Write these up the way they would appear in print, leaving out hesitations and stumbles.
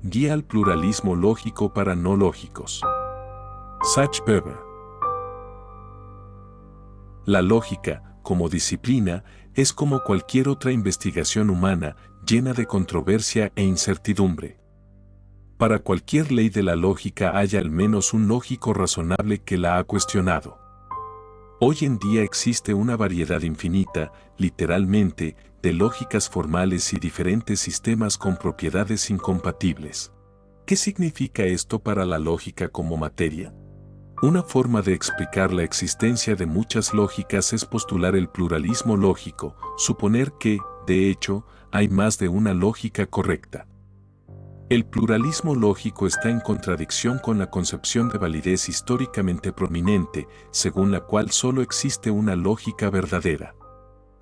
Guía al pluralismo lógico para no lógicos. Sacha Weber. La lógica, como disciplina, es como cualquier otra investigación humana, llena de controversia e incertidumbre. Para cualquier ley de la lógica hay al menos un lógico razonable que la ha cuestionado. Hoy en día existe una variedad infinita, literalmente, de lógicas formales y diferentes sistemas con propiedades incompatibles. ¿Qué significa esto para la lógica como materia? Una forma de explicar la existencia de muchas lógicas es postular el pluralismo lógico, suponer que, de hecho, hay más de una lógica correcta. El pluralismo lógico está en contradicción con la concepción de validez históricamente prominente, según la cual solo existe una lógica verdadera.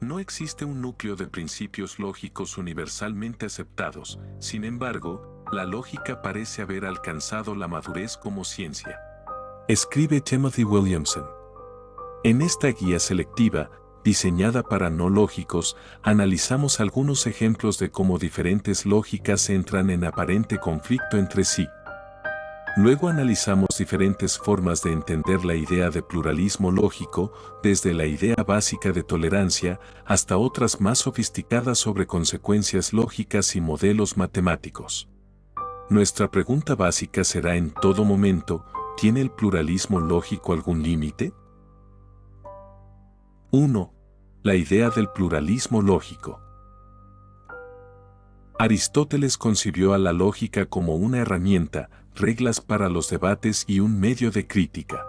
No existe un núcleo de principios lógicos universalmente aceptados, sin embargo, la lógica parece haber alcanzado la madurez como ciencia. Escribe Timothy Williamson. En esta guía selectiva, diseñada para no lógicos, analizamos algunos ejemplos de cómo diferentes lógicas entran en aparente conflicto entre sí. Luego analizamos diferentes formas de entender la idea de pluralismo lógico, desde la idea básica de tolerancia hasta otras más sofisticadas sobre consecuencias lógicas y modelos matemáticos. Nuestra pregunta básica será en todo momento, ¿tiene el pluralismo lógico algún límite? 1. La idea del pluralismo lógico. Aristóteles concibió a la lógica como una herramienta, reglas para los debates y un medio de crítica.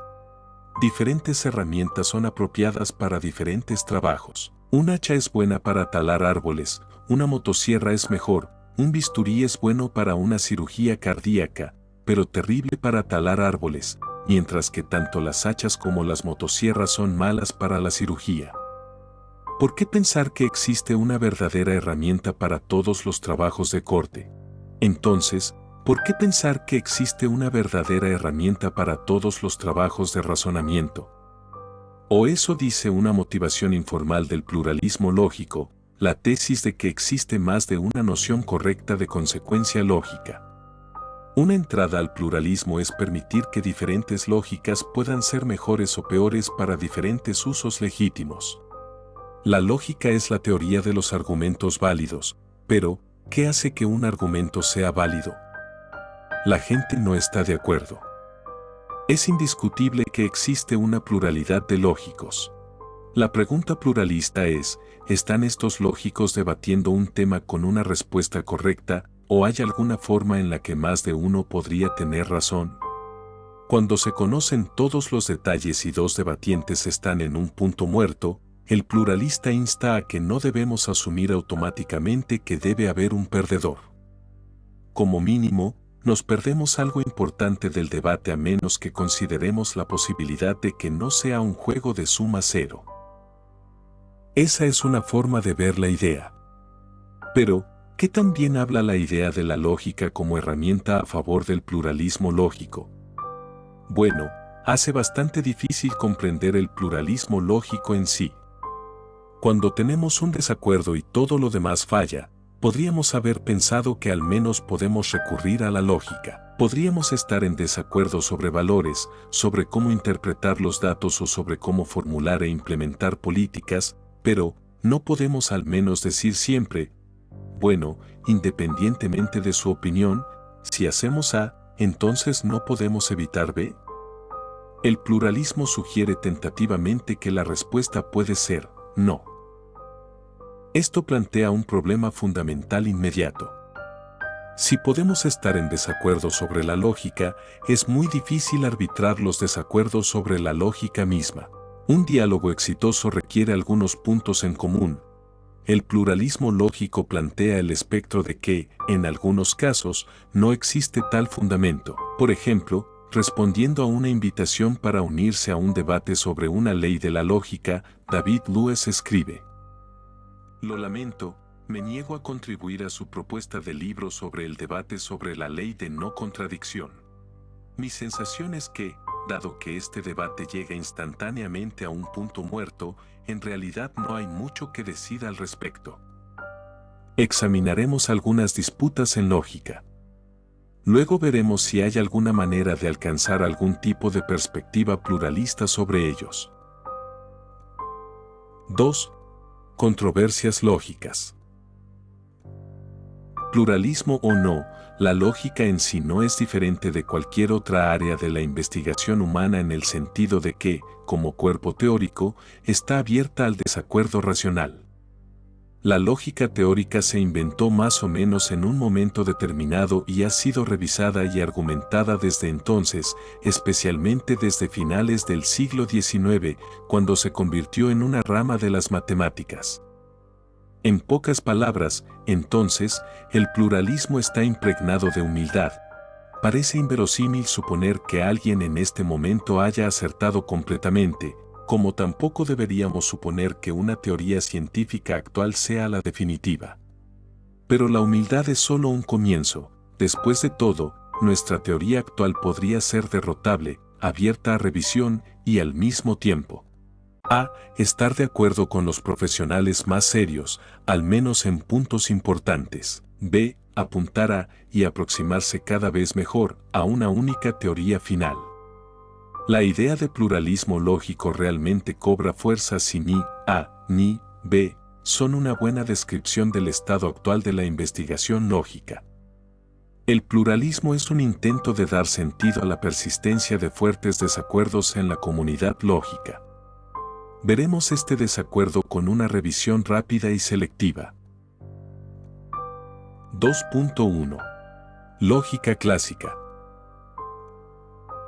Diferentes herramientas son apropiadas para diferentes trabajos. Un hacha es buena para talar árboles, una motosierra es mejor, un bisturí es bueno para una cirugía cardíaca, pero terrible para talar árboles, mientras que tanto las hachas como las motosierras son malas para la cirugía. ¿Por qué pensar que existe una verdadera herramienta para todos los trabajos de corte? Entonces, ¿por qué pensar que existe una verdadera herramienta para todos los trabajos de razonamiento? O eso dice una motivación informal del pluralismo lógico, la tesis de que existe más de una noción correcta de consecuencia lógica. Una entrada al pluralismo es permitir que diferentes lógicas puedan ser mejores o peores para diferentes usos legítimos. La lógica es la teoría de los argumentos válidos, pero, ¿qué hace que un argumento sea válido? La gente no está de acuerdo. Es indiscutible que existe una pluralidad de lógicos. La pregunta pluralista es, ¿están estos lógicos debatiendo un tema con una respuesta correcta, o hay alguna forma en la que más de uno podría tener razón? Cuando se conocen todos los detalles y dos debatientes están en un punto muerto, el pluralista insta a que no debemos asumir automáticamente que debe haber un perdedor. Como mínimo, nos perdemos algo importante del debate a menos que consideremos la posibilidad de que no sea un juego de suma cero. Esa es una forma de ver la idea. Pero, ¿qué tan bien habla la idea de la lógica como herramienta a favor del pluralismo lógico? Bueno, hace bastante difícil comprender el pluralismo lógico en sí. Cuando tenemos un desacuerdo y todo lo demás falla, podríamos haber pensado que al menos podemos recurrir a la lógica. Podríamos estar en desacuerdo sobre valores, sobre cómo interpretar los datos o sobre cómo formular e implementar políticas, pero no podemos al menos decir siempre, bueno, independientemente de su opinión, si hacemos A, entonces no podemos evitar B. El pluralismo sugiere tentativamente que la respuesta puede ser no. Esto plantea un problema fundamental inmediato. Si podemos estar en desacuerdo sobre la lógica, es muy difícil arbitrar los desacuerdos sobre la lógica misma. Un diálogo exitoso requiere algunos puntos en común. El pluralismo lógico plantea el espectro de que, en algunos casos, no existe tal fundamento. Por ejemplo, respondiendo a una invitación para unirse a un debate sobre una ley de la lógica, David Lewis escribe: "Lo lamento, me niego a contribuir a su propuesta de libro sobre el debate sobre la ley de no contradicción. Mi sensación es que, dado que este debate llega instantáneamente a un punto muerto, en realidad no hay mucho que decir al respecto". Examinaremos algunas disputas en lógica. Luego veremos si hay alguna manera de alcanzar algún tipo de perspectiva pluralista sobre ellos. 2. Controversias lógicas. Pluralismo o no, la lógica en sí no es diferente de cualquier otra área de la investigación humana en el sentido de que, como cuerpo teórico, está abierta al desacuerdo racional. La lógica teórica se inventó más o menos en un momento determinado y ha sido revisada y argumentada desde entonces, especialmente desde finales del siglo XIX, cuando se convirtió en una rama de las matemáticas. En pocas palabras, entonces, el pluralismo está impregnado de humildad. Parece inverosímil suponer que alguien en este momento haya acertado completamente, como tampoco deberíamos suponer que una teoría científica actual sea la definitiva. Pero la humildad es solo un comienzo. Después de todo, nuestra teoría actual podría ser derrotable, abierta a revisión y al mismo tiempo. A. Estar de acuerdo con los profesionales más serios, al menos en puntos importantes. B. Apuntar a y aproximarse cada vez mejor a una única teoría final. La idea de pluralismo lógico realmente cobra fuerza si ni A ni B son una buena descripción del estado actual de la investigación lógica. El pluralismo es un intento de dar sentido a la persistencia de fuertes desacuerdos en la comunidad lógica. Veremos este desacuerdo con una revisión rápida y selectiva. 2.1. Lógica clásica.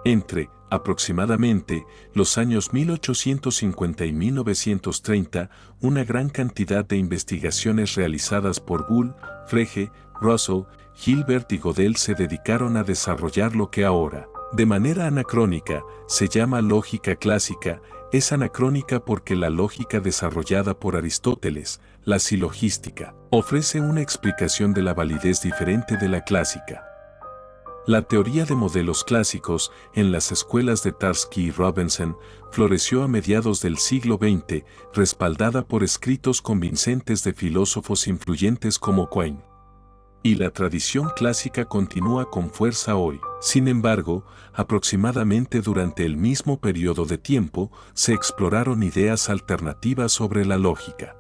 Entre, aproximadamente, los años 1850 y 1930, una gran cantidad de investigaciones realizadas por Boole, Frege, Russell, Hilbert y Gödel se dedicaron a desarrollar lo que ahora, de manera anacrónica, se llama lógica clásica. Es anacrónica porque la lógica desarrollada por Aristóteles, la silogística, ofrece una explicación de la validez diferente de la clásica. La teoría de modelos clásicos, en las escuelas de Tarski y Robinson, floreció a mediados del siglo XX, respaldada por escritos convincentes de filósofos influyentes como Quine. Y la tradición clásica continúa con fuerza hoy. Sin embargo, aproximadamente durante el mismo periodo de tiempo, se exploraron ideas alternativas sobre la lógica.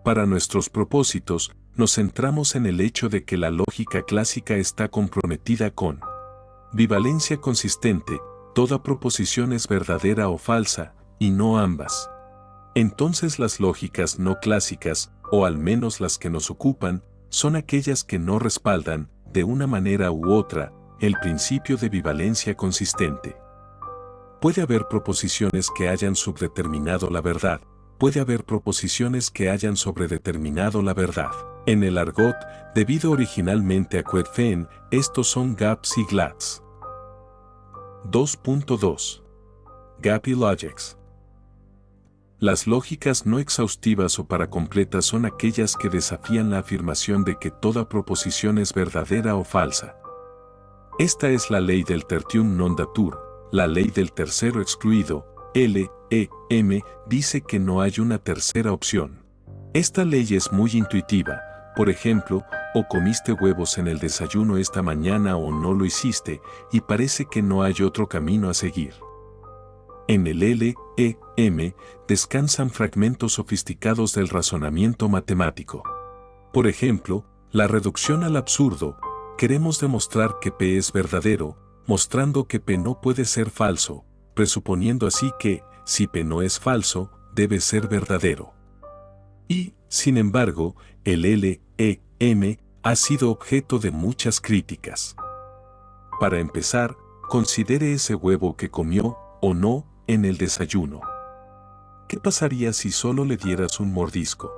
Para nuestros propósitos, nos centramos en el hecho de que la lógica clásica está comprometida con bivalencia consistente, toda proposición es verdadera o falsa, y no ambas. Entonces las lógicas no clásicas, o al menos las que nos ocupan, son aquellas que no respaldan, de una manera u otra, el principio de bivalencia consistente. Puede haber proposiciones que hayan subdeterminado la verdad, puede haber proposiciones que hayan sobredeterminado la verdad. En el argot, debido originalmente a Quedfeen, estos son gaps y glats. 2.2. Gap y logics. Las lógicas no exhaustivas o para completas son aquellas que desafían la afirmación de que toda proposición es verdadera o falsa. Esta es la ley del tertium non datur, la ley del tercero excluido. LEM dice que no hay una tercera opción. Esta ley es muy intuitiva. Por ejemplo, o comiste huevos en el desayuno esta mañana o no lo hiciste, y parece que no hay otro camino a seguir. En el LEM descansan fragmentos sofisticados del razonamiento matemático. Por ejemplo, la reducción al absurdo. Queremos demostrar que P es verdadero, mostrando que P no puede ser falso, presuponiendo así que, si P no es falso, debe ser verdadero. Y, sin embargo, el LEM ha sido objeto de muchas críticas. Para empezar, considere ese huevo que comió, o no, en el desayuno. ¿Qué pasaría si solo le dieras un mordisco?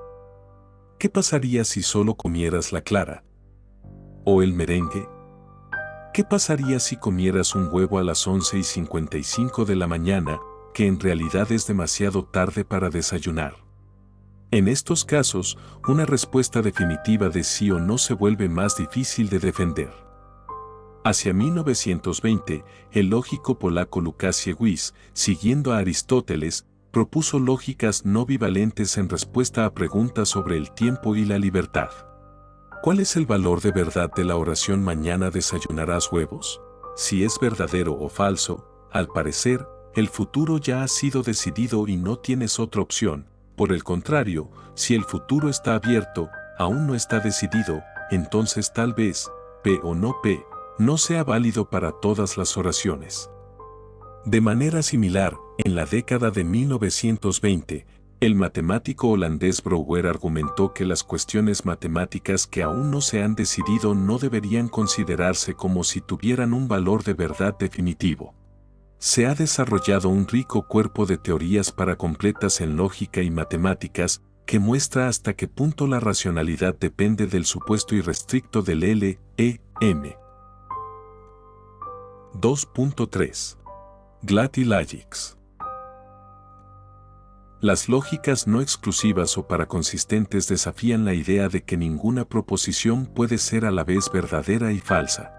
¿Qué pasaría si solo comieras la clara? ¿O el merengue? ¿Qué pasaría si comieras un huevo a las 11:55 de la mañana, que en realidad es demasiado tarde para desayunar? En estos casos, una respuesta definitiva de sí o no se vuelve más difícil de defender. Hacia 1920, el lógico polaco Łukasiewicz, siguiendo a Aristóteles, propuso lógicas no bivalentes en respuesta a preguntas sobre el tiempo y la libertad. ¿Cuál es el valor de verdad de la oración mañana desayunarás huevos? Si es verdadero o falso, al parecer, el futuro ya ha sido decidido y no tienes otra opción. Por el contrario, si el futuro está abierto, aún no está decidido, entonces tal vez, P o no P, no sea válido para todas las oraciones. De manera similar, en la década de 1920, el matemático holandés Brouwer argumentó que las cuestiones matemáticas que aún no se han decidido no deberían considerarse como si tuvieran un valor de verdad definitivo. Se ha desarrollado un rico cuerpo de teorías para completas en lógica y matemáticas que muestra hasta qué punto la racionalidad depende del supuesto irrestricto del L-E-M. 2.3. Glad y Logics. Las lógicas no exclusivas o paraconsistentes desafían la idea de que ninguna proposición puede ser a la vez verdadera y falsa.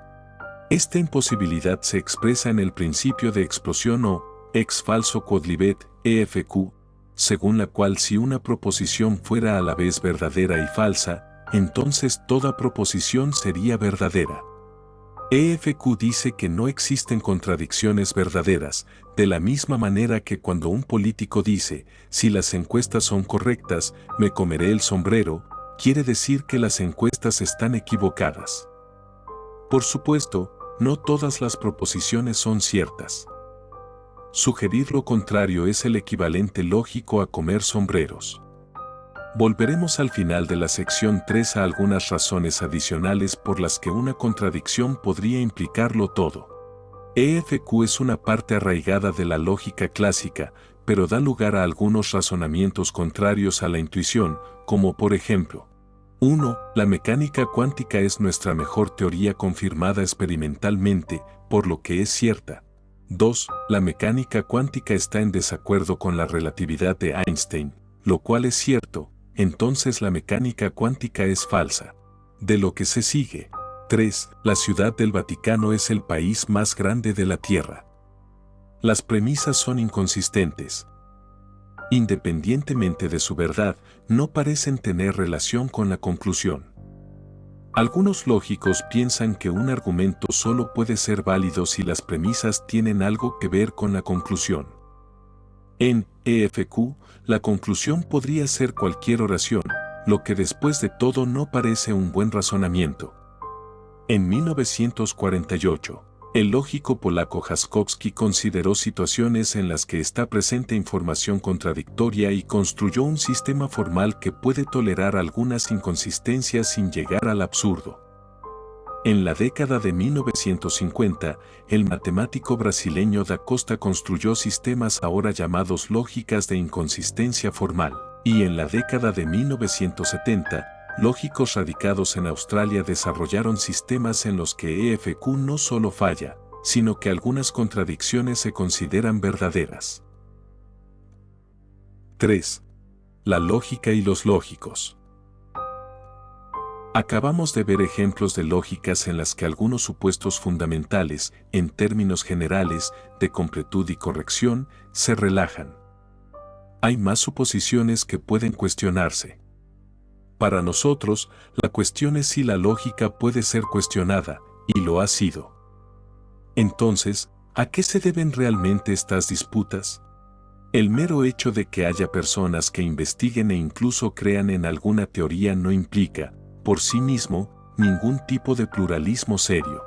Esta imposibilidad se expresa en el principio de explosión o ex falso quod libet, EFQ, según la cual si una proposición fuera a la vez verdadera y falsa, entonces toda proposición sería verdadera. EFQ dice que no existen contradicciones verdaderas, de la misma manera que cuando un político dice, si las encuestas son correctas, me comeré el sombrero, quiere decir que las encuestas están equivocadas. Por supuesto, no todas las proposiciones son ciertas. Sugerir lo contrario es el equivalente lógico a comer sombreros. Volveremos al final de la sección 3 a algunas razones adicionales por las que una contradicción podría implicarlo todo. EFQ es una parte arraigada de la lógica clásica, pero da lugar a algunos razonamientos contrarios a la intuición, como por ejemplo, 1. La mecánica cuántica es nuestra mejor teoría confirmada experimentalmente, por lo que es cierta. 2. La mecánica cuántica está en desacuerdo con la relatividad de Einstein, lo cual es cierto. Entonces la mecánica cuántica es falsa. De lo que se sigue. 3. La Ciudad del Vaticano es el país más grande de la Tierra. Las premisas son inconsistentes. Independientemente de su verdad, no parecen tener relación con la conclusión. Algunos lógicos piensan que un argumento solo puede ser válido si las premisas tienen algo que ver con la conclusión. En EFQ, la conclusión podría ser cualquier oración, lo que después de todo no parece un buen razonamiento. En 1948, el lógico polaco Jaskowski consideró situaciones en las que está presente información contradictoria y construyó un sistema formal que puede tolerar algunas inconsistencias sin llegar al absurdo. En la década de 1950, el matemático brasileño Da Costa construyó sistemas ahora llamados lógicas de inconsistencia formal, y en la década de 1970, lógicos radicados en Australia desarrollaron sistemas en los que EFQ no solo falla, sino que algunas contradicciones se consideran verdaderas. 3. La lógica y los lógicos. Acabamos de ver ejemplos de lógicas en las que algunos supuestos fundamentales, en términos generales, de completud y corrección, se relajan. Hay más suposiciones que pueden cuestionarse. Para nosotros, la cuestión es si la lógica puede ser cuestionada, y lo ha sido. Entonces, ¿a qué se deben realmente estas disputas? El mero hecho de que haya personas que investiguen e incluso crean en alguna teoría no implica, por sí mismo, ningún tipo de pluralismo serio.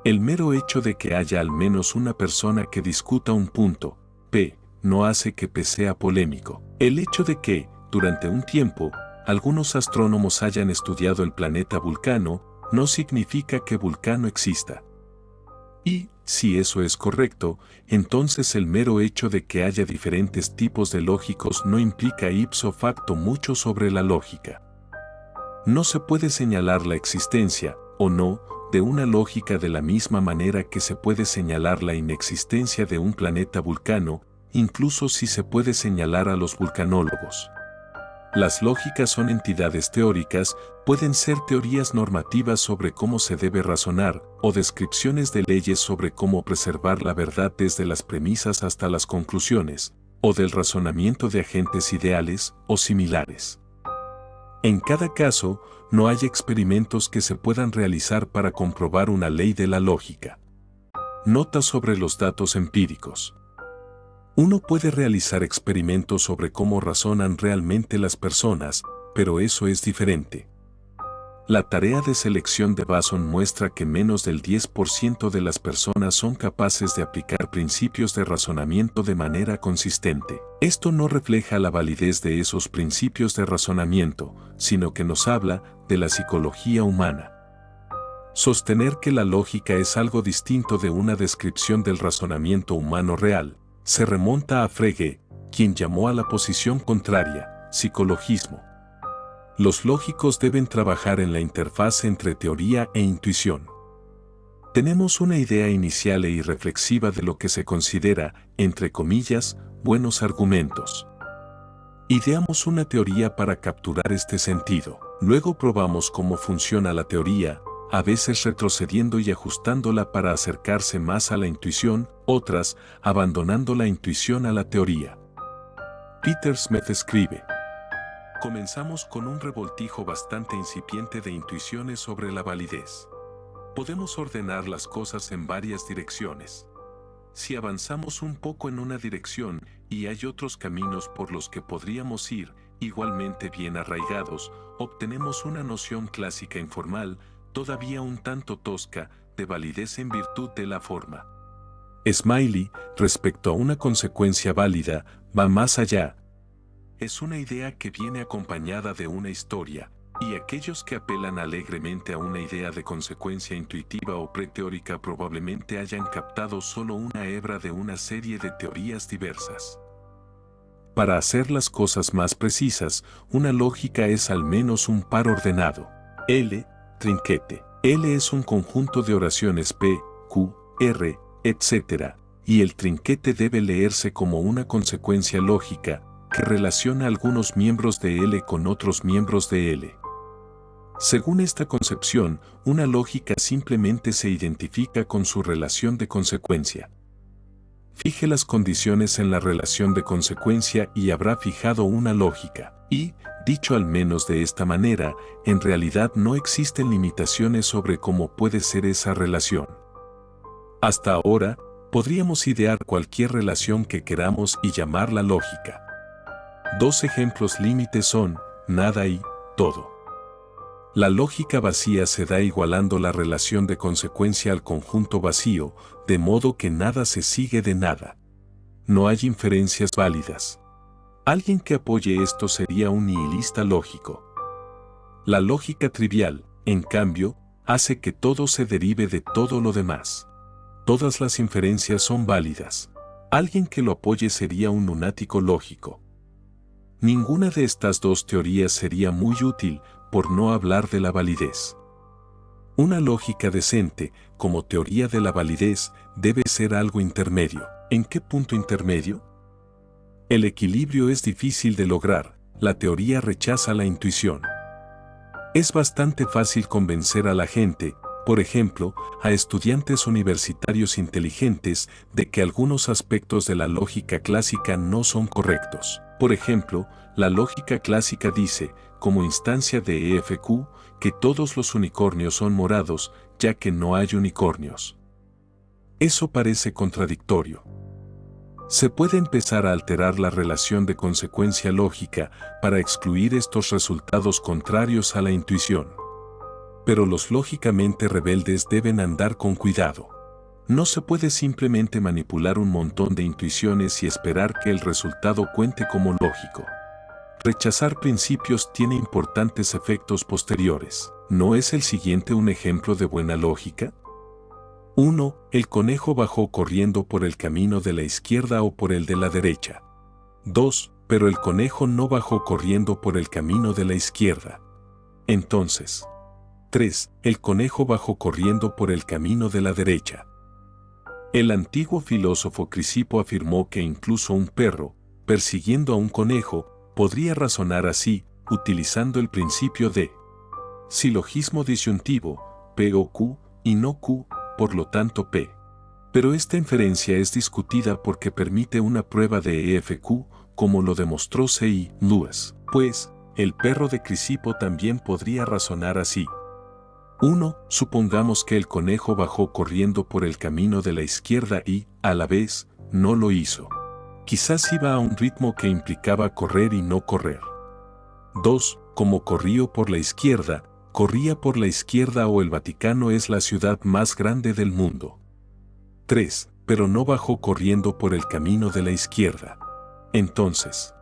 El mero hecho de que haya al menos una persona que discuta un punto, P, no hace que P sea polémico. El hecho de que, durante un tiempo, algunos astrónomos hayan estudiado el planeta Vulcano, no significa que Vulcano exista. Y, si eso es correcto, entonces el mero hecho de que haya diferentes tipos de lógicos no implica ipso facto mucho sobre la lógica. No se puede señalar la existencia, o no, de una lógica de la misma manera que se puede señalar la inexistencia de un planeta Vulcano, incluso si se puede señalar a los vulcanólogos. Las lógicas son entidades teóricas, pueden ser teorías normativas sobre cómo se debe razonar, o descripciones de leyes sobre cómo preservar la verdad desde las premisas hasta las conclusiones, o del razonamiento de agentes ideales, o similares. En cada caso, no hay experimentos que se puedan realizar para comprobar una ley de la lógica. Nota sobre los datos empíricos. Uno puede realizar experimentos sobre cómo razonan realmente las personas, pero eso es diferente. La tarea de selección de Basson muestra que menos del 10% de las personas son capaces de aplicar principios de razonamiento de manera consistente. Esto no refleja la validez de esos principios de razonamiento, sino que nos habla de la psicología humana. Sostener que la lógica es algo distinto de una descripción del razonamiento humano real, se remonta a Frege, quien llamó a la posición contraria, psicologismo. Los lógicos deben trabajar en la interfaz entre teoría e intuición. Tenemos una idea inicial e irreflexiva de lo que se considera, entre comillas, buenos argumentos. Ideamos una teoría para capturar este sentido. Luego probamos cómo funciona la teoría, a veces retrocediendo y ajustándola para acercarse más a la intuición, otras abandonando la intuición a la teoría. Peter Smith escribe: comenzamos con un revoltijo bastante incipiente de intuiciones sobre la validez. Podemos ordenar las cosas en varias direcciones. Si avanzamos un poco en una dirección y hay otros caminos por los que podríamos ir, igualmente bien arraigados, obtenemos una noción clásica informal, todavía un tanto tosca, de validez en virtud de la forma. Smiley, respecto a una consecuencia válida, va más allá. Es una idea que viene acompañada de una historia, y aquellos que apelan alegremente a una idea de consecuencia intuitiva o preteórica probablemente hayan captado solo una hebra de una serie de teorías diversas. Para hacer las cosas más precisas, una lógica es al menos un par ordenado. L, trinquete. L es un conjunto de oraciones P, Q, R, etc., y el trinquete debe leerse como una consecuencia lógica, que relaciona algunos miembros de L con otros miembros de L. Según esta concepción, una lógica simplemente se identifica con su relación de consecuencia. Fije las condiciones en la relación de consecuencia y habrá fijado una lógica. Y, dicho al menos de esta manera, en realidad no existen limitaciones sobre cómo puede ser esa relación. Hasta ahora, podríamos idear cualquier relación que queramos y llamarla lógica. Dos ejemplos límites son nada y todo. La lógica vacía se da igualando la relación de consecuencia al conjunto vacío, de modo que nada se sigue de nada. No hay inferencias válidas. Alguien que apoye esto sería un nihilista lógico. La lógica trivial, en cambio, hace que todo se derive de todo lo demás. Todas las inferencias son válidas. Alguien que lo apoye sería un lunático lógico. Ninguna de estas dos teorías sería muy útil, por no hablar de la validez. Una lógica decente, como teoría de la validez, debe ser algo intermedio. ¿En qué punto intermedio? El equilibrio es difícil de lograr, la teoría rechaza la intuición. Es bastante fácil convencer a la gente, por ejemplo, a estudiantes universitarios inteligentes, de que algunos aspectos de la lógica clásica no son correctos. Por ejemplo, la lógica clásica dice, como instancia de EFQ, que todos los unicornios son morados, ya que no hay unicornios. Eso parece contradictorio. Se puede empezar a alterar la relación de consecuencia lógica para excluir estos resultados contrarios a la intuición. Pero los lógicamente rebeldes deben andar con cuidado. No se puede simplemente manipular un montón de intuiciones y esperar que el resultado cuente como lógico. Rechazar principios tiene importantes efectos posteriores. ¿No es el siguiente un ejemplo de buena lógica? 1. El conejo bajó corriendo por el camino de la izquierda o por el de la derecha. 2. Pero el conejo no bajó corriendo por el camino de la izquierda. Entonces. 3. El conejo bajó corriendo por el camino de la derecha. El antiguo filósofo Crisipo afirmó que incluso un perro, persiguiendo a un conejo, podría razonar así, utilizando el principio de silogismo disyuntivo, P o Q, y no Q, por lo tanto P. Pero esta inferencia es discutida porque permite una prueba de EFQ, como lo demostró C.I. Lewis, pues, El perro de Crisipo también podría razonar así. 1. Supongamos que el conejo bajó corriendo por el camino de la izquierda y, a la vez, no lo hizo. Quizás iba a un ritmo que implicaba correr y no correr. 2. Como corrió por la izquierda, corría por la izquierda o el Vaticano es la ciudad más grande del mundo. 3. Pero no bajó corriendo por el camino de la izquierda. Entonces.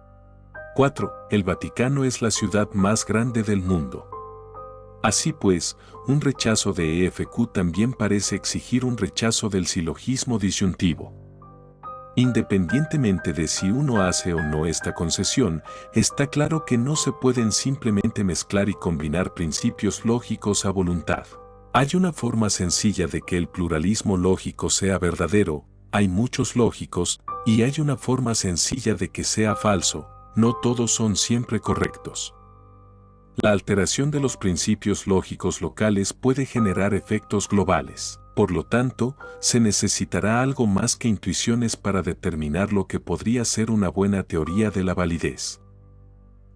4. El Vaticano es la ciudad más grande del mundo. Así pues, un rechazo de EFQ también parece exigir un rechazo del silogismo disyuntivo. Independientemente de si uno hace o no esta concesión, está claro que no se pueden simplemente mezclar y combinar principios lógicos a voluntad. Hay una forma sencilla de que el pluralismo lógico sea verdadero, hay muchos lógicos, y hay una forma sencilla de que sea falso, no todos son siempre correctos. La alteración de los principios lógicos locales puede generar efectos globales. Por lo tanto, se necesitará algo más que intuiciones para determinar lo que podría ser una buena teoría de la validez.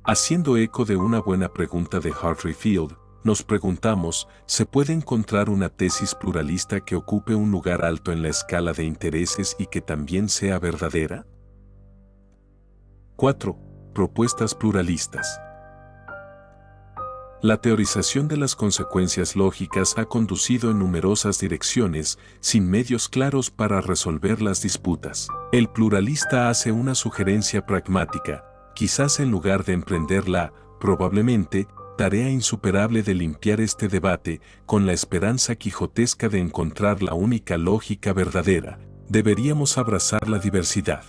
Haciendo eco de una buena pregunta de Hartree Field, nos preguntamos, ¿se puede encontrar una tesis pluralista que ocupe un lugar alto en la escala de intereses y que también sea verdadera? 4. Propuestas pluralistas. La teorización de las consecuencias lógicas ha conducido en numerosas direcciones, sin medios claros para resolver las disputas. El pluralista hace una sugerencia pragmática, quizás en lugar de emprender la, probablemente, tarea insuperable de limpiar este debate, con la esperanza quijotesca de encontrar la única lógica verdadera, deberíamos abrazar la diversidad.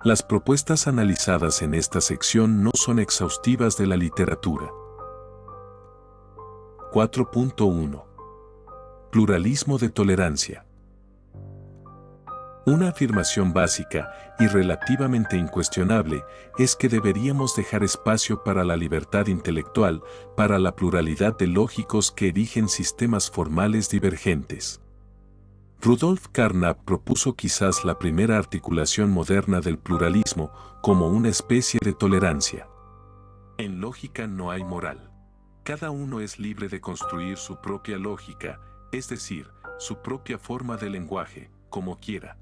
Las propuestas analizadas en esta sección no son exhaustivas de la literatura. 4.1. Pluralismo de tolerancia. Una afirmación básica y relativamente incuestionable es que deberíamos dejar espacio para la libertad intelectual, para la pluralidad de lógicos que erigen sistemas formales divergentes. Rudolf Carnap propuso quizás la primera articulación moderna del pluralismo como una especie de tolerancia. En lógica no hay moral. Cada uno es libre de construir su propia lógica, es decir, su propia forma de lenguaje, como quiera.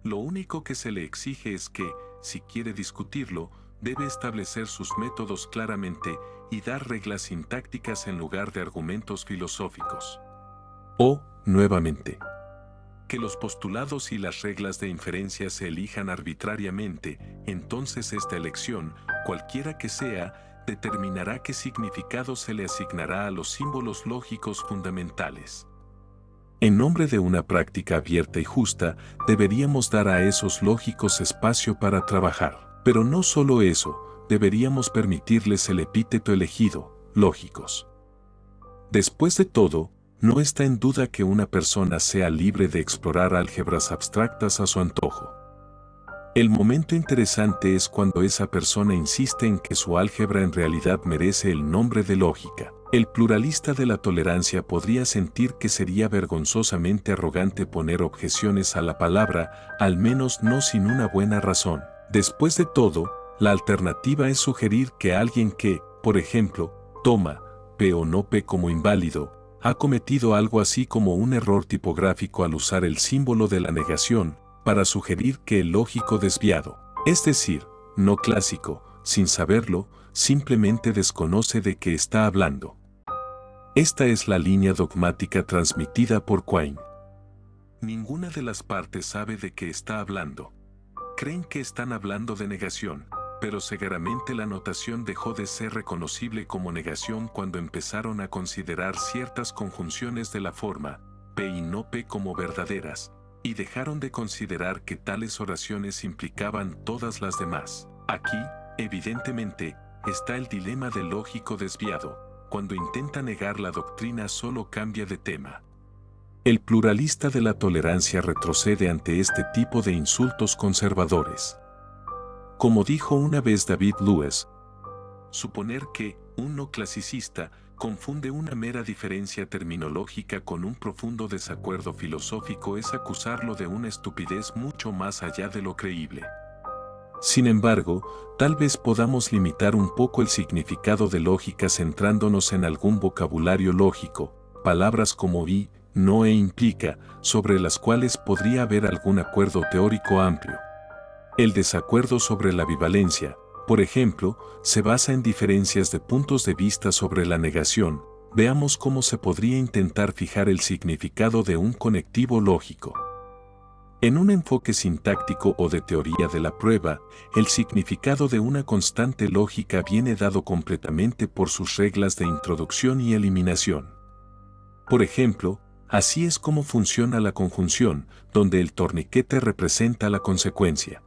Lo único que se le exige es que, si quiere discutirlo, debe establecer sus métodos claramente y dar reglas sintácticas en lugar de argumentos filosóficos. O, nuevamente, que los postulados y las reglas de inferencia se elijan arbitrariamente, entonces esta elección, cualquiera que sea, determinará qué significado se le asignará a los símbolos lógicos fundamentales. En nombre de una práctica abierta y justa, deberíamos dar a esos lógicos espacio para trabajar. Pero no solo eso, deberíamos permitirles el epíteto elegido, lógicos. Después de todo, no está en duda que una persona sea libre de explorar álgebras abstractas a su antojo. El momento interesante es cuando esa persona insiste en que su álgebra en realidad merece el nombre de lógica. El pluralista de la tolerancia podría sentir que sería vergonzosamente arrogante poner objeciones a la palabra, al menos no sin una buena razón. Después de todo, la alternativa es sugerir que alguien que, por ejemplo, toma P o no P como inválido, ha cometido algo así como un error tipográfico al usar el símbolo de la negación, para sugerir que el lógico desviado, es decir, no clásico, sin saberlo, simplemente desconoce de qué está hablando. Esta es la línea dogmática transmitida por Quine. Ninguna de las partes sabe de qué está hablando. Creen que están hablando de negación, pero cegaramente la notación dejó de ser reconocible como negación cuando empezaron a considerar ciertas conjunciones de la forma P y no P como verdaderas, y dejaron de considerar que tales oraciones implicaban todas las demás. Aquí, evidentemente, está el dilema del lógico desviado. Cuando intenta negar la doctrina solo cambia de tema. El pluralista de la tolerancia retrocede ante este tipo de insultos conservadores. Como dijo una vez David Lewis, suponer que un no clasicista confunde una mera diferencia terminológica con un profundo desacuerdo filosófico es acusarlo de una estupidez mucho más allá de lo creíble. Sin embargo, tal vez podamos limitar un poco el significado de lógica centrándonos en algún vocabulario lógico, palabras como y, no e implica, sobre las cuales podría haber algún acuerdo teórico amplio. El desacuerdo sobre la bivalencia, por ejemplo, se basa en diferencias de puntos de vista sobre la negación. Veamos cómo se podría intentar fijar el significado de un conectivo lógico. En un enfoque sintáctico o de teoría de la prueba, el significado de una constante lógica viene dado completamente por sus reglas de introducción y eliminación. Por ejemplo, así es como funciona la conjunción, donde el torniquete representa la consecuencia.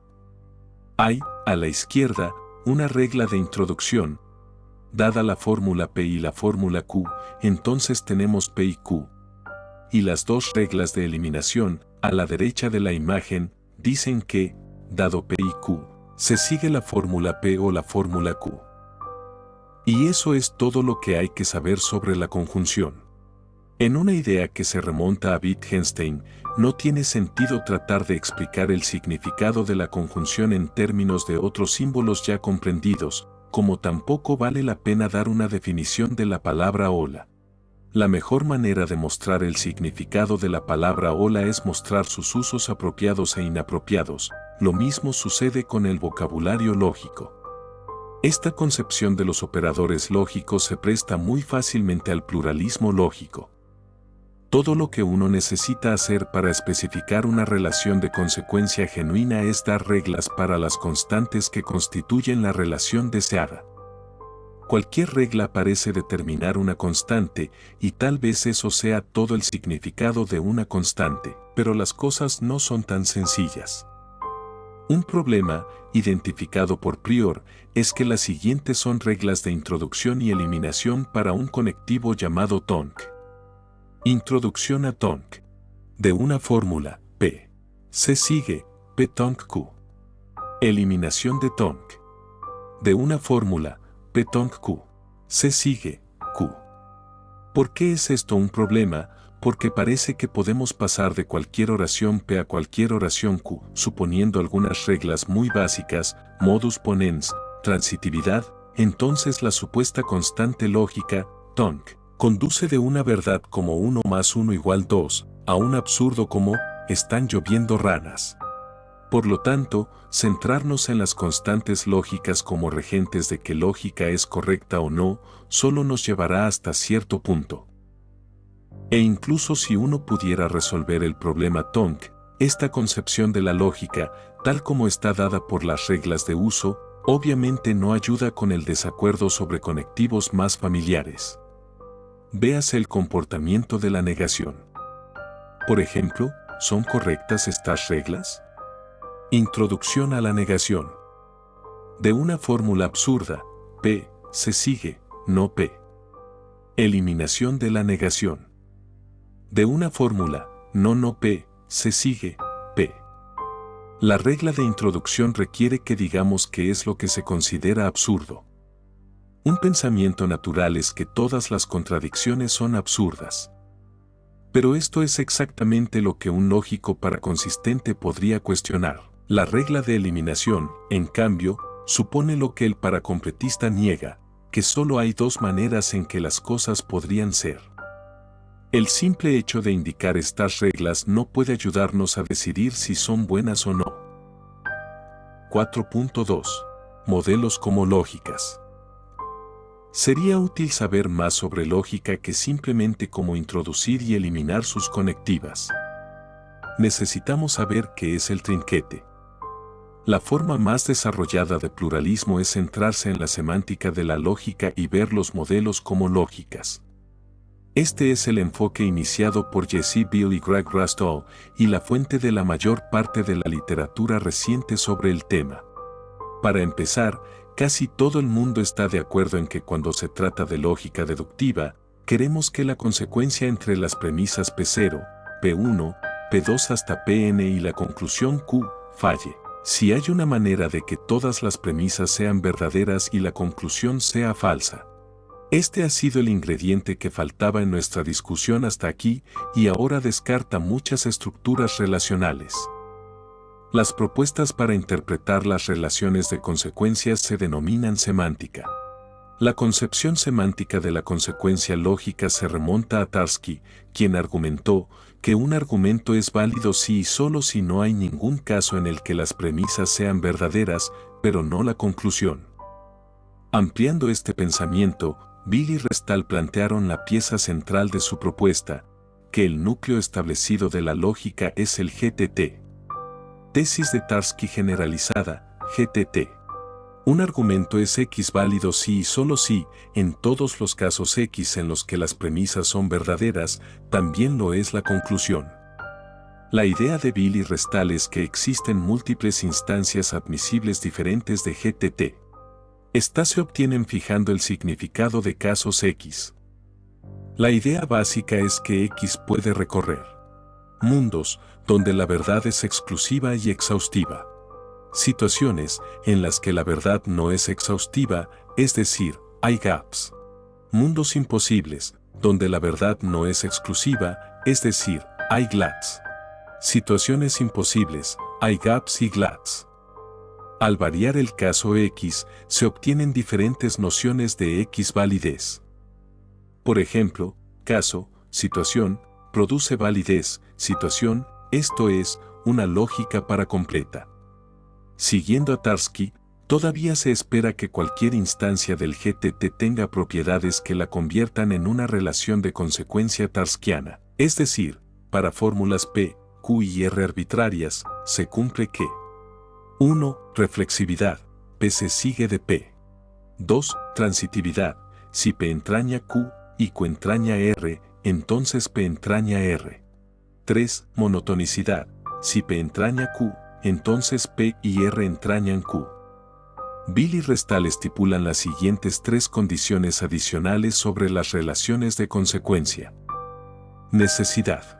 Hay, a la izquierda, una regla de introducción. Dada la fórmula P y la fórmula Q, entonces tenemos P y Q. Y las dos reglas de eliminación, a la derecha de la imagen, dicen que, dado P y Q, se sigue la fórmula P o la fórmula Q. Y eso es todo lo que hay que saber sobre la conjunción. En una idea que se remonta a Wittgenstein, no tiene sentido tratar de explicar el significado de la conjunción en términos de otros símbolos ya comprendidos, como tampoco vale la pena dar una definición de la palabra hola. La mejor manera de mostrar el significado de la palabra hola es mostrar sus usos apropiados e inapropiados. Lo mismo sucede con el vocabulario lógico. Esta concepción de los operadores lógicos se presta muy fácilmente al pluralismo lógico. Todo lo que uno necesita hacer para especificar una relación de consecuencia genuina es dar reglas para las constantes que constituyen la relación deseada. Cualquier regla parece determinar una constante, y tal vez eso sea todo el significado de una constante, pero las cosas no son tan sencillas. Un problema, identificado por Prior, es que las siguientes son reglas de introducción y eliminación para un conectivo llamado Tonk. Introducción a Tonk. De una fórmula, P. Se sigue, P Tonk Q. Eliminación de Tonk. De una fórmula, P Tonk Q. Se sigue, Q. ¿Por qué es esto un problema? Porque parece que podemos pasar de cualquier oración P a cualquier oración Q, suponiendo algunas reglas muy básicas, modus ponens, transitividad, entonces la supuesta constante lógica, Tonk, conduce de una verdad como 1 más 1 igual 2, a un absurdo como, están lloviendo ranas. Por lo tanto, centrarnos en las constantes lógicas como regentes de que lógica es correcta o no, solo nos llevará hasta cierto punto. E incluso si uno pudiera resolver el problema Tonk, esta concepción de la lógica, tal como está dada por las reglas de uso, obviamente no ayuda con el desacuerdo sobre conectivos más familiares. Véase el comportamiento de la negación. Por ejemplo, ¿son correctas estas reglas? Introducción a la negación. De una fórmula absurda, P, se sigue, no P. Eliminación de la negación. De una fórmula, no P, se sigue, P. La regla de introducción requiere que digamos qué es lo que se considera absurdo. Un pensamiento natural es que todas las contradicciones son absurdas. Pero esto es exactamente lo que un lógico paraconsistente podría cuestionar. La regla de eliminación, en cambio, supone lo que el paracompletista niega, que solo hay dos maneras en que las cosas podrían ser. El simple hecho de indicar estas reglas no puede ayudarnos a decidir si son buenas o no. 4.2. Modelos como lógicas. Sería útil saber más sobre lógica que simplemente cómo introducir y eliminar sus conectivas. Necesitamos saber qué es el trinquete. La forma más desarrollada de pluralismo es centrarse en la semántica de la lógica y ver los modelos como lógicas. Este es el enfoque iniciado por Jesse Bill y Greg Rastow y la fuente de la mayor parte de la literatura reciente sobre el tema. Para empezar, casi todo el mundo está de acuerdo en que cuando se trata de lógica deductiva, queremos que la consecuencia entre las premisas P0, P1, P2 hasta Pn y la conclusión Q falle. Si hay una manera de que todas las premisas sean verdaderas y la conclusión sea falsa. Este ha sido el ingrediente que faltaba en nuestra discusión hasta aquí y ahora descarta muchas estructuras relacionales. Las propuestas para interpretar las relaciones de consecuencias se denominan semántica. La concepción semántica de la consecuencia lógica se remonta a Tarski, quien argumentó que un argumento es válido si y solo si no hay ningún caso en el que las premisas sean verdaderas, pero no la conclusión. Ampliando este pensamiento, Bill y Restall plantearon la pieza central de su propuesta, que el núcleo establecido de la lógica es el GTT. Tesis de Tarski generalizada, GTT. Un argumento es X válido si y solo si, en todos los casos X en los que las premisas son verdaderas, también lo es la conclusión. La idea de Bill y Restall es que existen múltiples instancias admisibles diferentes de GTT. Estas se obtienen fijando el significado de casos X. La idea básica es que X puede recorrer mundos donde la verdad es exclusiva y exhaustiva. Situaciones en las que la verdad no es exhaustiva, es decir, hay gaps. Mundos imposibles, donde la verdad no es exclusiva, es decir, hay GLADs. Situaciones imposibles, hay gaps y GLADs. Al variar el caso X, se obtienen diferentes nociones de X validez. Por ejemplo, caso, situación, produce validez, situación, esto es, una lógica para completa. Siguiendo a Tarski, todavía se espera que cualquier instancia del GTT tenga propiedades que la conviertan en una relación de consecuencia tarskiana. Es decir, para fórmulas P, Q y R arbitrarias, se cumple que 1. Reflexividad, P se sigue de P. 2. Transitividad, si P entraña Q y Q entraña R, entonces P entraña R. 3. Monotonicidad, si P entraña Q, entonces P y R entrañan Q. Bill y Restall estipulan las siguientes tres condiciones adicionales sobre las relaciones de consecuencia. Necesidad.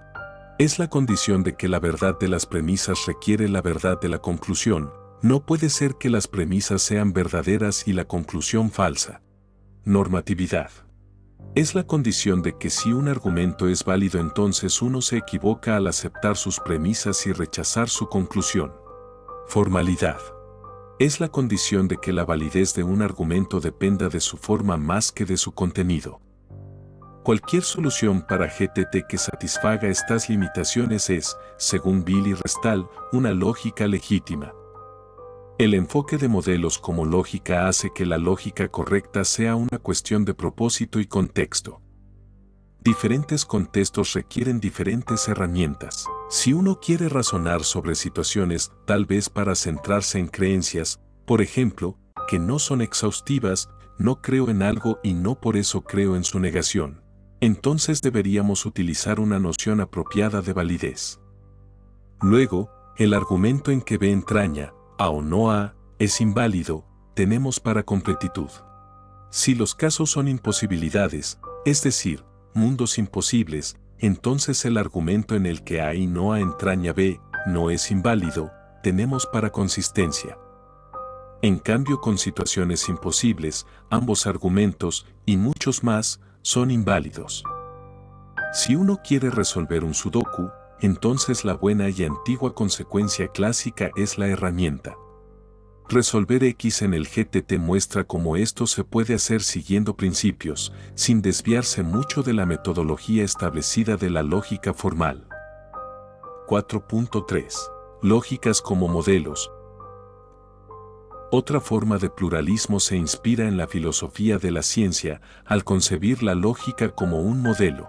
Es la condición de que la verdad de las premisas requiere la verdad de la conclusión. No puede ser que las premisas sean verdaderas y la conclusión falsa. Normatividad. Es la condición de que si un argumento es válido entonces uno se equivoca al aceptar sus premisas y rechazar su conclusión. Formalidad. Es la condición de que la validez de un argumento dependa de su forma más que de su contenido. Cualquier solución para GTT que satisfaga estas limitaciones es, según Bill y Restall, una lógica legítima. El enfoque de modelos como lógica hace que la lógica correcta sea una cuestión de propósito y contexto. Diferentes contextos requieren diferentes herramientas. Si uno quiere razonar sobre situaciones, tal vez para centrarse en creencias, por ejemplo, que no son exhaustivas, no creo en algo y no por eso creo en su negación, entonces deberíamos utilizar una noción apropiada de validez. Luego, el argumento en que B entraña, A o no A, es inválido, tenemos para completitud. Si los casos son imposibilidades, es decir, mundos imposibles, entonces el argumento en el que A y no A entraña B, no es inválido, tenemos para consistencia. En cambio con situaciones imposibles, ambos argumentos, y muchos más, son inválidos. Si uno quiere resolver un sudoku, entonces la buena y antigua consecuencia clásica es la herramienta. Resolver X en el GTT muestra cómo esto se puede hacer siguiendo principios, sin desviarse mucho de la metodología establecida de la lógica formal. 4.3. Lógicas como modelos. Otra forma de pluralismo se inspira en la filosofía de la ciencia al concebir la lógica como un modelo.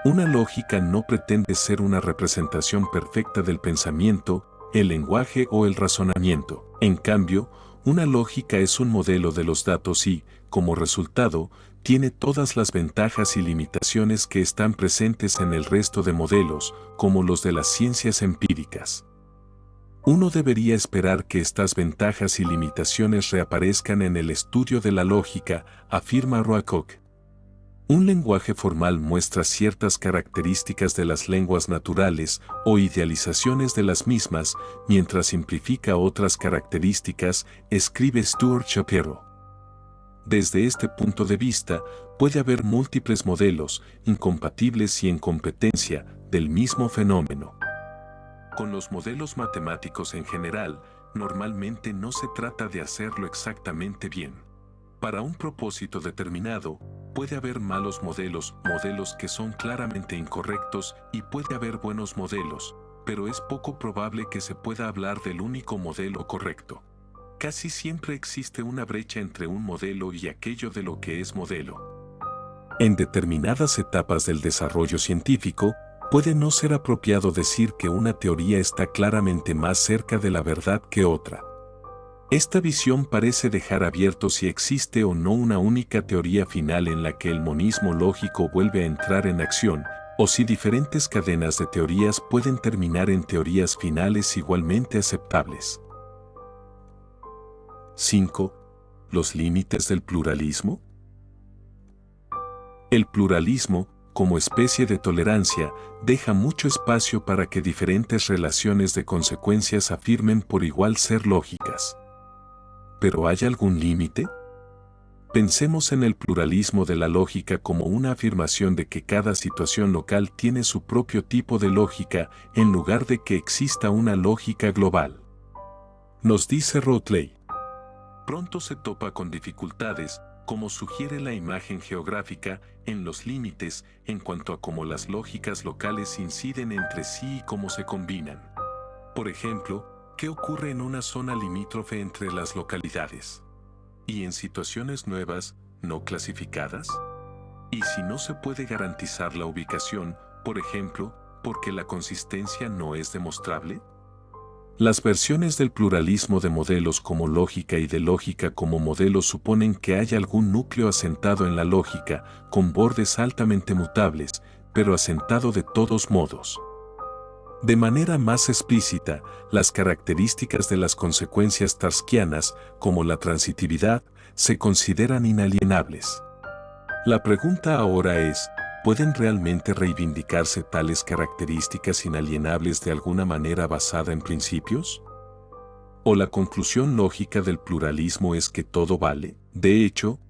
Una lógica no pretende ser una representación perfecta del pensamiento, el lenguaje o el razonamiento. En cambio, una lógica es un modelo de los datos y, como resultado, tiene todas las ventajas y limitaciones que están presentes en el resto de modelos, como los de las ciencias empíricas. Uno debería esperar que estas ventajas y limitaciones reaparezcan en el estudio de la lógica, afirma Roacock. Un lenguaje formal muestra ciertas características de las lenguas naturales o idealizaciones de las mismas, mientras simplifica otras características, escribe Stuart Shapiro. Desde este punto de vista, puede haber múltiples modelos, incompatibles y en competencia, del mismo fenómeno. Con los modelos matemáticos en general, normalmente no se trata de hacerlo exactamente bien. Para un propósito determinado, puede haber malos modelos, modelos que son claramente incorrectos, y puede haber buenos modelos, pero es poco probable que se pueda hablar del único modelo correcto. Casi siempre existe una brecha entre un modelo y aquello de lo que es modelo. En determinadas etapas del desarrollo científico, puede no ser apropiado decir que una teoría está claramente más cerca de la verdad que otra. Esta visión parece dejar abierto si existe o no una única teoría final en la que el monismo lógico vuelve a entrar en acción, o si diferentes cadenas de teorías pueden terminar en teorías finales igualmente aceptables. 5. ¿Los límites del pluralismo? El pluralismo, como especie de tolerancia, deja mucho espacio para que diferentes relaciones de consecuencias afirmen por igual ser lógicas. ¿Pero hay algún límite? Pensemos en el pluralismo de la lógica como una afirmación de que cada situación local tiene su propio tipo de lógica, en lugar de que exista una lógica global. Nos dice Rotley. Pronto se topa con dificultades, como sugiere la imagen geográfica, en los límites, en cuanto a cómo las lógicas locales inciden entre sí y cómo se combinan. Por ejemplo, ¿qué ocurre en una zona limítrofe entre las localidades? ¿Y en situaciones nuevas, no clasificadas? ¿Y si no se puede garantizar la ubicación, por ejemplo, porque la consistencia no es demostrable? Las versiones del pluralismo de modelos como lógica y de lógica como modelo suponen que hay algún núcleo asentado en la lógica, con bordes altamente mutables, pero asentado de todos modos. De manera más explícita, las características de las consecuencias tarskianas, como la transitividad, se consideran inalienables. La pregunta ahora es, ¿pueden realmente reivindicarse tales características inalienables de alguna manera basada en principios? ¿O la conclusión lógica del pluralismo es que todo vale? De hecho,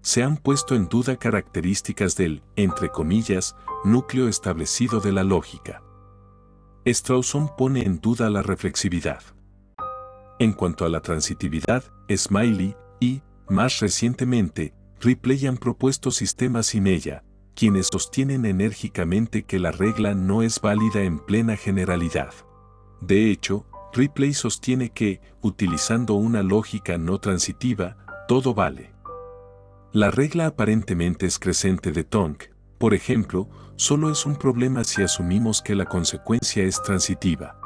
se han puesto en duda características del, entre comillas, núcleo establecido de la lógica. Strawson pone en duda la reflexividad. En cuanto a la transitividad, Smiley y, más recientemente, Ripley han propuesto sistemas sin ella, quienes sostienen enérgicamente que la regla no es válida en plena generalidad. De hecho, Ripley sostiene que, utilizando una lógica no transitiva, todo vale. La regla aparentemente excrescente de Tonk, por ejemplo, solo es un problema si asumimos que la consecuencia es transitiva.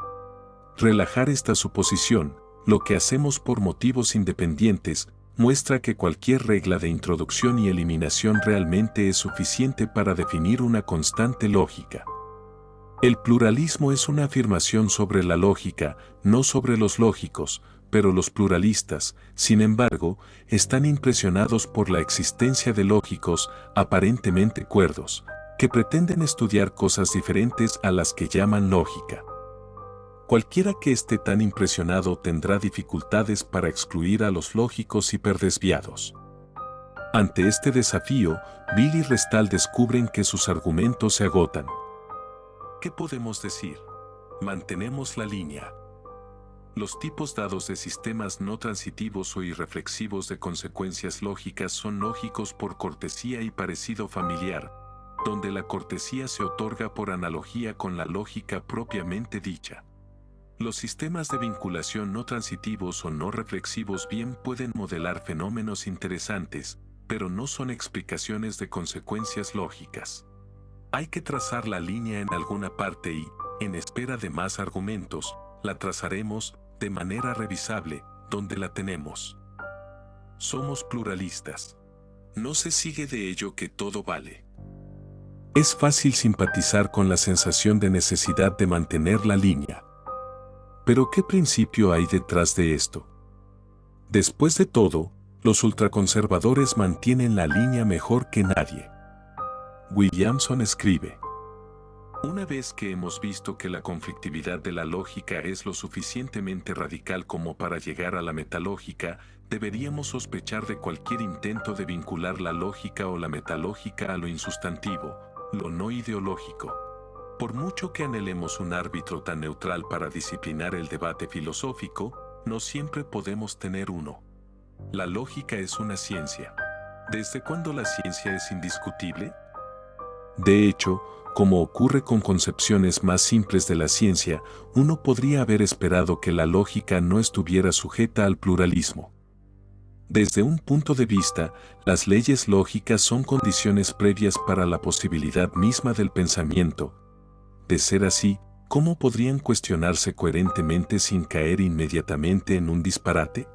Relajar esta suposición, lo que hacemos por motivos independientes, muestra que cualquier regla de introducción y eliminación realmente es suficiente para definir una constante lógica. El pluralismo es una afirmación sobre la lógica, no sobre los lógicos, pero los pluralistas, sin embargo, están impresionados por la existencia de lógicos, aparentemente cuerdos, que pretenden estudiar cosas diferentes a las que llaman lógica. Cualquiera que esté tan impresionado tendrá dificultades para excluir a los lógicos hiperdesviados. Ante este desafío, Bill y Restal descubren que sus argumentos se agotan. ¿Qué podemos decir? Mantenemos la línea. Los tipos dados de sistemas no transitivos o irreflexivos de consecuencias lógicas son lógicos por cortesía y parecido familiar, donde la cortesía se otorga por analogía con la lógica propiamente dicha. Los sistemas de vinculación no transitivos o no reflexivos bien pueden modelar fenómenos interesantes, pero no son explicaciones de consecuencias lógicas. Hay que trazar la línea en alguna parte y, en espera de más argumentos, la trazaremos, de manera revisable, donde la tenemos. Somos pluralistas. No se sigue de ello que todo vale. Es fácil simpatizar con la sensación de necesidad de mantener la línea. Pero ¿qué principio hay detrás de esto? Después de todo, los ultraconservadores mantienen la línea mejor que nadie. Williamson escribe: una vez que hemos visto que la conflictividad de la lógica es lo suficientemente radical como para llegar a la metalógica, deberíamos sospechar de cualquier intento de vincular la lógica o la metalógica a lo insustantivo, lo no ideológico. Por mucho que anhelemos un árbitro tan neutral para disciplinar el debate filosófico, no siempre podemos tener uno. La lógica es una ciencia. ¿Desde cuándo la ciencia es indiscutible? De hecho, como ocurre con concepciones más simples de la ciencia, uno podría haber esperado que la lógica no estuviera sujeta al pluralismo. Desde un punto de vista, las leyes lógicas son condiciones previas para la posibilidad misma del pensamiento. De ser así, ¿cómo podrían cuestionarse coherentemente sin caer inmediatamente en un disparate?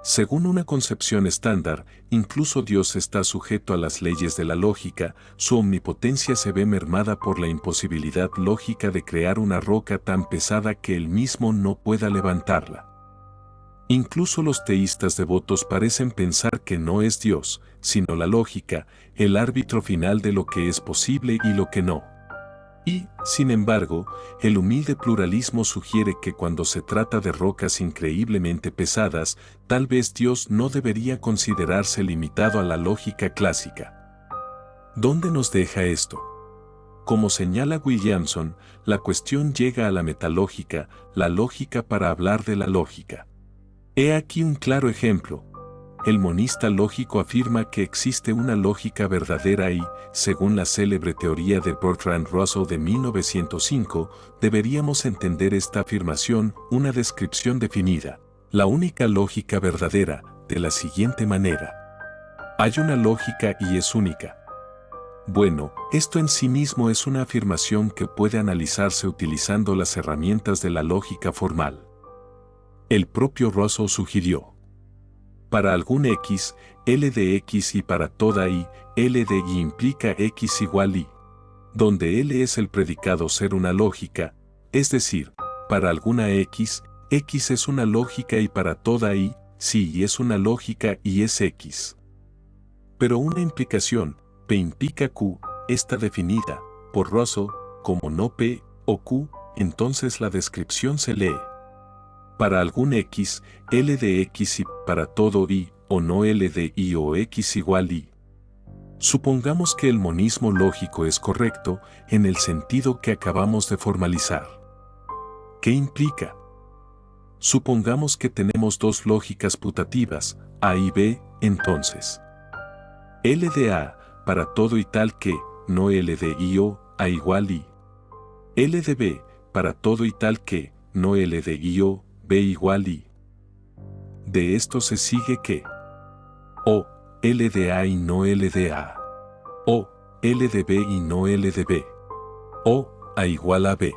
Según una concepción estándar, incluso Dios está sujeto a las leyes de la lógica, su omnipotencia se ve mermada por la imposibilidad lógica de crear una roca tan pesada que él mismo no pueda levantarla. Incluso los teístas devotos parecen pensar que no es Dios, sino la lógica, el árbitro final de lo que es posible y lo que no. Y, sin embargo, el humilde pluralismo sugiere que cuando se trata de rocas increíblemente pesadas, tal vez Dios no debería considerarse limitado a la lógica clásica. ¿Dónde nos deja esto? Como señala Williamson, la cuestión llega a la metalógica, la lógica para hablar de la lógica. He aquí un claro ejemplo. El monista lógico afirma que existe una lógica verdadera y, según la célebre teoría de Bertrand Russell de 1905, deberíamos entender esta afirmación, una descripción definida, la única lógica verdadera, de la siguiente manera. Hay una lógica y es única. Bueno, esto en sí mismo es una afirmación que puede analizarse utilizando las herramientas de la lógica formal. El propio Russell sugirió: para algún x, L de x y para toda y, L de y implica x igual y. Donde L es el predicado ser una lógica, es decir, para alguna x, x es una lógica y para toda y, sí y es una lógica y es x. Pero una implicación, P implica Q, está definida, por Russell, como no P o Q, entonces la descripción se lee: para algún x, L de x y para todo y, o no L de y o x igual y. Supongamos que el monismo lógico es correcto en el sentido que acabamos de formalizar. ¿Qué implica? Supongamos que tenemos dos lógicas putativas, A y B, entonces L de A, para todo y tal que, no L de I o A igual y. L de B, para todo y tal que, no L de I o B igual y. De esto se sigue que o L de A y no L de A, o L de B y no L de B, o A igual a B.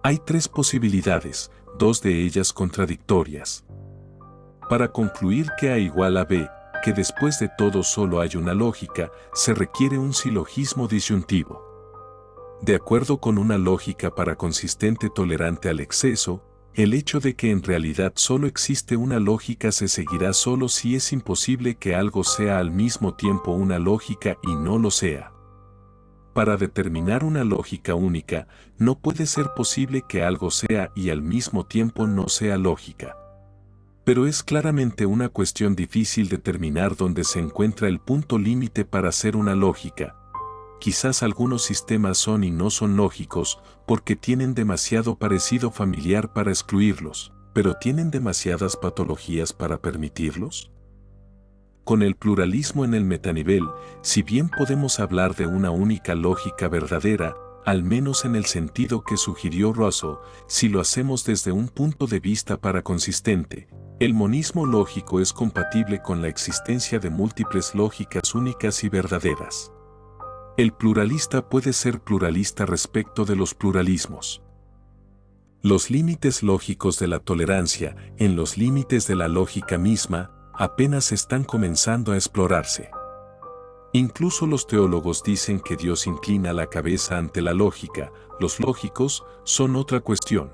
Hay tres posibilidades, dos de ellas contradictorias. Para concluir que A igual a B, que después de todo solo hay una lógica, se requiere un silogismo disyuntivo. De acuerdo con una lógica paraconsistente tolerante al exceso, el hecho de que en realidad solo existe una lógica se seguirá solo si es imposible que algo sea al mismo tiempo una lógica y no lo sea. Para determinar una lógica única, no puede ser posible que algo sea y al mismo tiempo no sea lógica. Pero es claramente una cuestión difícil determinar dónde se encuentra el punto límite para ser una lógica. Quizás algunos sistemas son y no son lógicos porque tienen demasiado parecido familiar para excluirlos, pero ¿tienen demasiadas patologías para permitirlos? Con el pluralismo en el metanivel, si bien podemos hablar de una única lógica verdadera, al menos en el sentido que sugirió Russell, si lo hacemos desde un punto de vista paraconsistente, el monismo lógico es compatible con la existencia de múltiples lógicas únicas y verdaderas. El pluralista puede ser pluralista respecto de los pluralismos. Los límites lógicos de la tolerancia, en los límites de la lógica misma, apenas están comenzando a explorarse. Incluso los teólogos dicen que Dios inclina la cabeza ante la lógica, los lógicos son otra cuestión.